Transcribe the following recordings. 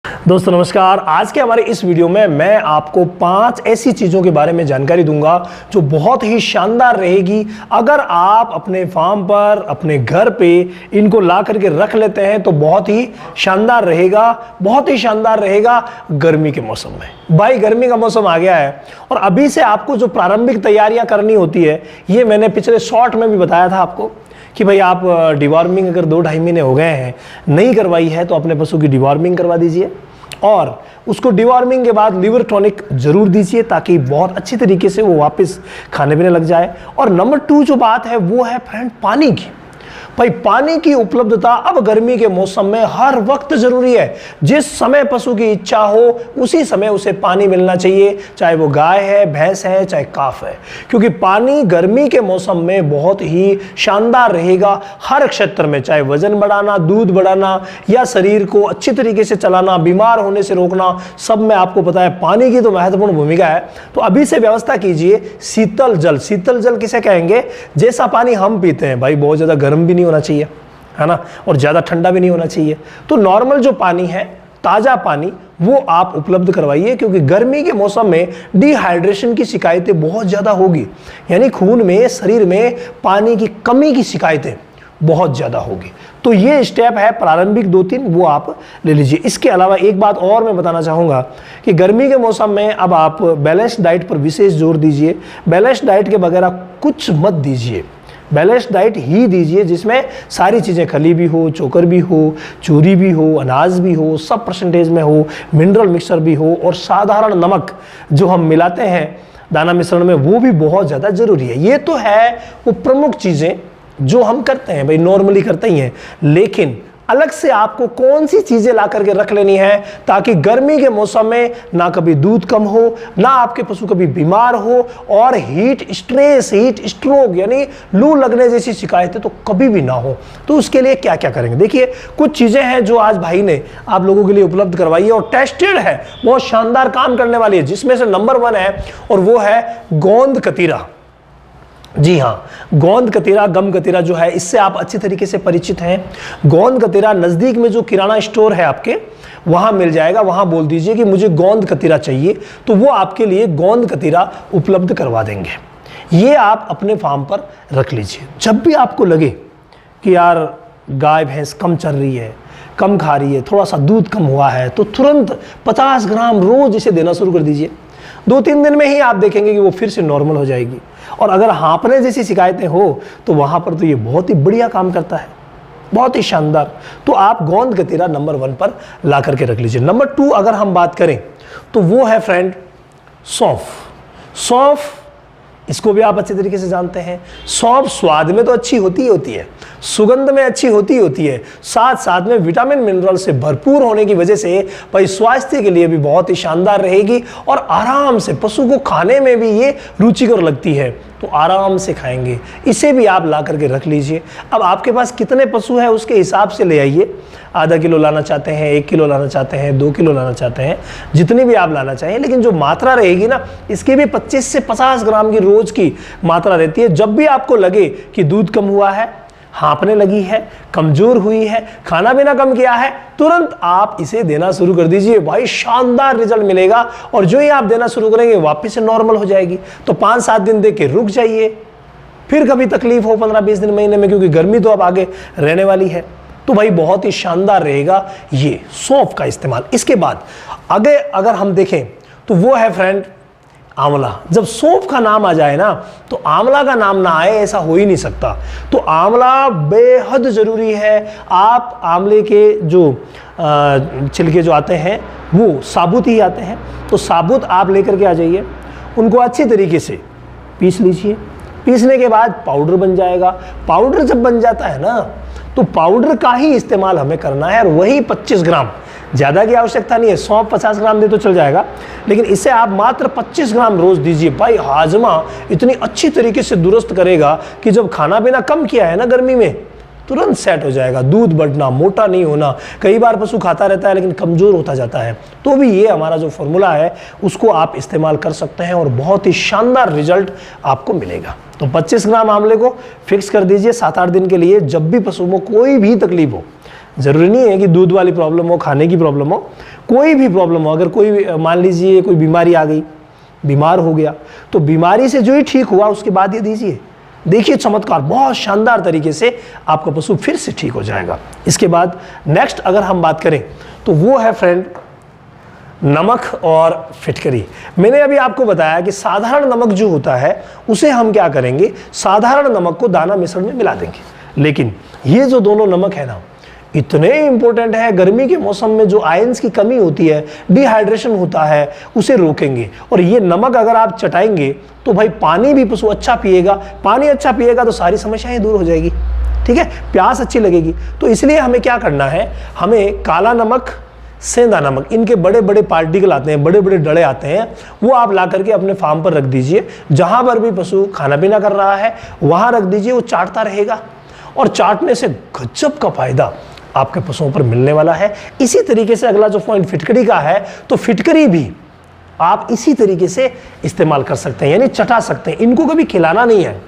दोस्तों नमस्कार। आज के हमारे इस वीडियो में मैं आपको 5 ऐसी चीज़ों के बारे में जानकारी दूंगा जो बहुत ही शानदार रहेगी। अगर आप अपने फार्म पर, अपने घर पे इनको ला करके रख लेते हैं तो बहुत ही शानदार रहेगा, बहुत ही शानदार रहेगा गर्मी के मौसम में। भाई गर्मी का मौसम आ गया है और अभी से आपको जो प्रारंभिक तैयारियां करनी होती है, ये मैंने पिछले शॉर्ट में भी बताया था आपको कि भाई आप डिवॉर्मिंग अगर 2-2.5 महीने हो गए हैं नहीं करवाई है तो अपने पशु की डिवॉर्मिंग करवा दीजिए और उसको डिवॉर्मिंग के बाद लिवर टॉनिक जरूर दीजिए ताकि बहुत अच्छी तरीके से वो वापस खाने पीने लग जाए। और नंबर 2 जो बात है वो है फ्रेंड पानी की। भाई पानी की उपलब्धता अब गर्मी के मौसम में हर वक्त जरूरी है। जिस समय पशु की इच्छा हो उसी समय उसे पानी मिलना चाहिए, चाहे वो गाय है, भैंस है, चाहे काफ है, क्योंकि पानी गर्मी के मौसम में बहुत ही शानदार रहेगा हर क्षेत्र में, चाहे वजन बढ़ाना, दूध बढ़ाना या शरीर को अच्छी तरीके से चलाना, बीमार होने से रोकना, सब में आपको पता है पानी की तो महत्वपूर्ण भूमिका है। तो अभी से व्यवस्था कीजिए शीतल जल। शीतल जल किसे कहेंगे? जैसा पानी हम पीते हैं भाई, बहुत ज्यादा गर्म भी नहीं होना चाहिए, है ना, और ज्यादा ठंडा भी नहीं होना चाहिए। तो नॉर्मल जो पानी है, ताजा पानी, वो आप उपलब्ध करवाइए, क्योंकि गर्मी के मौसम में डिहाइड्रेशन की शिकायतें बहुत ज्यादा होगी, यानी खून में, शरीर में पानी की कमी की शिकायतें बहुत ज्यादा होगी। तो ये स्टेप है प्रारंभिक 2-3, वो आप ले लीजिए। इसके अलावा एक बात और मैं बताना चाहूंगा कि गर्मी के मौसम में अब आप बैलेंस डाइट पर विशेष जोर दीजिए। बैलेंस डाइट के बगैर कुछ मत दीजिए, बैलेंस डाइट ही दीजिए जिसमें सारी चीज़ें, खली भी हो, चोकर भी हो, चूरी भी हो, अनाज भी हो, सब परसेंटेज में हो, मिनरल मिक्सर भी हो, और साधारण नमक जो हम मिलाते हैं दाना मिश्रण में वो भी बहुत ज़्यादा ज़रूरी है। ये तो है वो प्रमुख चीज़ें जो हम करते हैं, भाई नॉर्मली करते ही हैं, लेकिन अलग से आपको कौन सी चीजें ला करके रख लेनी है ताकि गर्मी के मौसम में ना कभी दूध कम हो, ना आपके पशु कभी बीमार हो, और हीट स्ट्रेस, हीट स्ट्रोक यानी लू लगने जैसी शिकायतें तो कभी भी ना हो। तो उसके लिए क्या क्या करेंगे, देखिए कुछ चीजें हैं जो आज भाई ने आप लोगों के लिए उपलब्ध करवाई है और टेस्टेड है, बहुत शानदार काम करने वाली है, जिसमें से नंबर 1 है और वो है गोंद कतीरा। जी हाँ, गोंद कतीरा, गम कतीरा जो है, इससे आप अच्छी तरीके से परिचित हैं। गोंद कतीरा नजदीक में जो किराना स्टोर है आपके, वहां मिल जाएगा। वहां बोल दीजिए कि मुझे गोंद कतीरा चाहिए, तो वो आपके लिए गोंद कतीरा उपलब्ध करवा देंगे। ये आप अपने फार्म पर रख लीजिए। जब भी आपको लगे कि यार गाय भैंस कम चल रही है, कम खा रही है, थोड़ा सा दूध कम हुआ है, तो तुरंत 50 ग्राम रोज इसे देना शुरू कर दीजिए। 2-3 दिन में ही आप देखेंगे कि वो फिर से नॉर्मल हो जाएगी। और अगर हाँफने जैसी शिकायतें हो तो वहां पर तो ये बहुत ही बढ़िया काम करता है, बहुत ही शानदार। तो आप गोंद कतीरा नंबर 1 पर ला करके रख लीजिए। नंबर 2 अगर हम बात करें तो वो है फ्रेंड सौंफ। सौंफ, इसको भी आप अच्छे तरीके से जानते हैं। सौंफ स्वाद में तो अच्छी होती ही होती है, सुगंध में अच्छी होती होती है, साथ साथ में विटामिन मिनरल से भरपूर होने की वजह से भाई स्वास्थ्य के लिए भी बहुत ही शानदार रहेगी और आराम से पशु को खाने में भी ये रुचिकर लगती है, तो आराम से खाएंगे। इसे भी आप ला करके रख लीजिए। अब आपके पास कितने पशु है उसके हिसाब से ले आइए। आधा किलो लाना चाहते हैं, 1 किलो लाना चाहते हैं, 2 किलो लाना चाहते हैं, जितनी भी आप लाना चाहें, लेकिन जो मात्रा रहेगी ना, इसकी भी 25 से 50 ग्राम की रोज की मात्रा रहती है। जब भी आपको लगे कि दूध कम हुआ है, हाँफने लगी है, कमजोर हुई है, खाना पीना कम किया है, तुरंत आप इसे देना शुरू कर दीजिए। भाई शानदार रिजल्ट मिलेगा और जो ही आप देना शुरू करेंगे वापस से नॉर्मल हो जाएगी। तो 5-7 दिन दे के रुक जाइए, फिर कभी तकलीफ हो 15-20 दिन, महीने में, क्योंकि गर्मी तो अब आगे रहने वाली है। तो भाई बहुत ही शानदार रहेगा ये सौंफ का इस्तेमाल। इसके बाद आगे अगर हम देखें तो वो है फ्रेंड आंवला। जब सौंफ का नाम आ जाए ना तो आंवला का नाम ना आए ऐसा हो ही नहीं सकता। तो आंवला बेहद जरूरी है। आप आंवले के जो छिलके जो आते हैं वो साबुत ही आते हैं, तो साबुत आप लेकर के आ जाइए, उनको अच्छी तरीके से पीस लीजिए। पीसने के बाद पाउडर बन जाएगा। पाउडर जब बन जाता है ना तो पाउडर का ही इस्तेमाल हमें करना है, और वही 25 ग्राम, ज़्यादा की आवश्यकता नहीं है। 150 ग्राम दे तो चल जाएगा, लेकिन इसे आप मात्र 25 ग्राम रोज दीजिए। भाई हाजमा इतनी अच्छी तरीके से दुरुस्त करेगा कि जब खाना पीना कम किया है ना गर्मी में, तुरंत सेट हो जाएगा। दूध बढ़ना, मोटा नहीं होना, कई बार पशु खाता रहता है लेकिन कमजोर होता जाता है, तो भी ये हमारा जो फॉर्मूला है उसको आप इस्तेमाल कर सकते हैं और बहुत ही शानदार रिजल्ट आपको मिलेगा। तो 25 ग्राम आंवले को फिक्स कर दीजिए 7-8 दिन के लिए। जब भी पशु को कोई भी तकलीफ हो, जरूरी नहीं है कि दूध वाली प्रॉब्लम हो, खाने की प्रॉब्लम हो, कोई भी प्रॉब्लम हो। अगर कोई मान लीजिए कोई बीमारी आ गई, बीमार हो गया, तो बीमारी से जो ही ठीक हुआ उसके बाद ये दीजिए, देखिए चमत्कार, बहुत शानदार तरीके से आपका पशु फिर से ठीक हो जाएगा। इसके बाद नेक्स्ट अगर हम बात करें तो वो है फ्रेंड नमक और फिटकरी। मैंने अभी आपको बताया कि साधारण नमक जो होता है उसे हम क्या करेंगे, साधारण नमक को दाना मिश्रण में मिला देंगे। लेकिन ये जो दोनों नमक है ना, इतने इंपॉर्टेंट है। गर्मी के मौसम में जो आयंस की कमी होती है, डिहाइड्रेशन होता है, उसे रोकेंगे। और ये नमक अगर आप चटाएंगे तो भाई पानी भी पशु अच्छा पिएगा, पानी अच्छा पिएगा तो सारी समस्याएं दूर हो जाएगी, ठीक है, प्यास अच्छी लगेगी। तो इसलिए हमें क्या करना है, हमें काला नमक, सेंधा नमक, इनके बड़े बड़े पार्टिकल आते हैं, बड़े बड़े डले आते हैं, वो आप ला करके अपने फार्म पर रख दीजिए। जहां पर भी पशु खाना पीना कर रहा है वहां रख दीजिए, वो चाटता रहेगा और चाटने से गजब का फायदा आपके पशुओं पर मिलने वाला है। इसी तरीके से अगला जो पॉइंट फिटकरी का है, तो फिटकरी भी आप इसी तरीके से इस्तेमाल कर सकते हैं, यानी चटा सकते हैं। इनको कभी खिलाना नहीं है,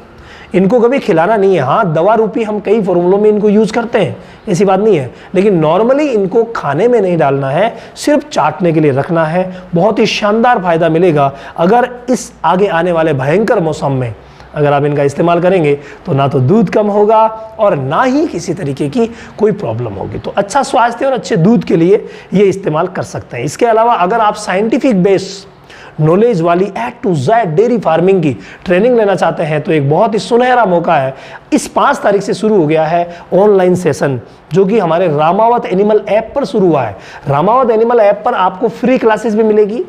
इनको कभी खिलाना नहीं है। हाँ, दवा रूपी हम कई फॉर्मूलों में इनको यूज करते हैं, ऐसी बात नहीं है, लेकिन नॉर्मली इनको खाने में नहीं डालना है, सिर्फ चाटने के लिए रखना है। बहुत ही शानदार फायदा मिलेगा अगर इस आगे आने वाले भयंकर मौसम में अगर आप इनका इस्तेमाल करेंगे तो ना तो दूध कम होगा और ना ही किसी तरीके की कोई प्रॉब्लम होगी। तो अच्छा स्वास्थ्य और अच्छे दूध के लिए ये इस्तेमाल कर सकते हैं। इसके अलावा अगर आप साइंटिफिक बेस नॉलेज वाली A to Z dairy farming की ट्रेनिंग लेना चाहते हैं तो एक बहुत ही सुनहरा मौका है। इस 5 तारीख से शुरू हो गया है ऑनलाइन सेशन, जो कि हमारे रामावत एनिमल ऐप पर शुरू हुआ है। रामावत एनिमल ऐप पर आपको फ्री क्लासेस भी मिलेगी,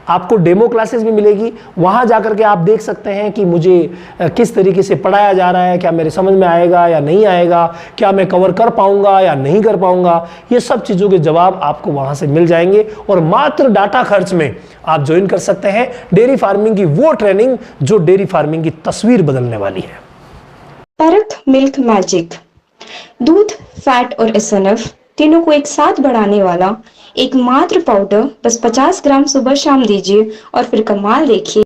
आपको डेमो क्लासेस भी मिलेगी। वहां जाकर के आप देख सकते हैं कि मुझे किस तरीके से पढ़ाया जा रहा है, क्या मेरे समझ में आएगा या नहीं आएगा, क्या मैं कवर कर पाऊंगा या नहीं कर पाऊंगा। ये सब चीज़ों के जवाब आपको वहां से मिल जाएंगे और मात्र डाटा खर्च में आप ज्वाइन कर सकते हैं डेयरी फार्मिंग की वो ट्रेनिंग जो डेयरी फार्मिंग की तस्वीर बदलने वाली है। परक मिल्क मैजिक, दूध, फैट और एसएनएफ तीनों को एक साथ बढ़ाने वाला एकमात्र पाउडर। बस 50 ग्राम सुबह शाम दीजिए और फिर कमाल देखिए।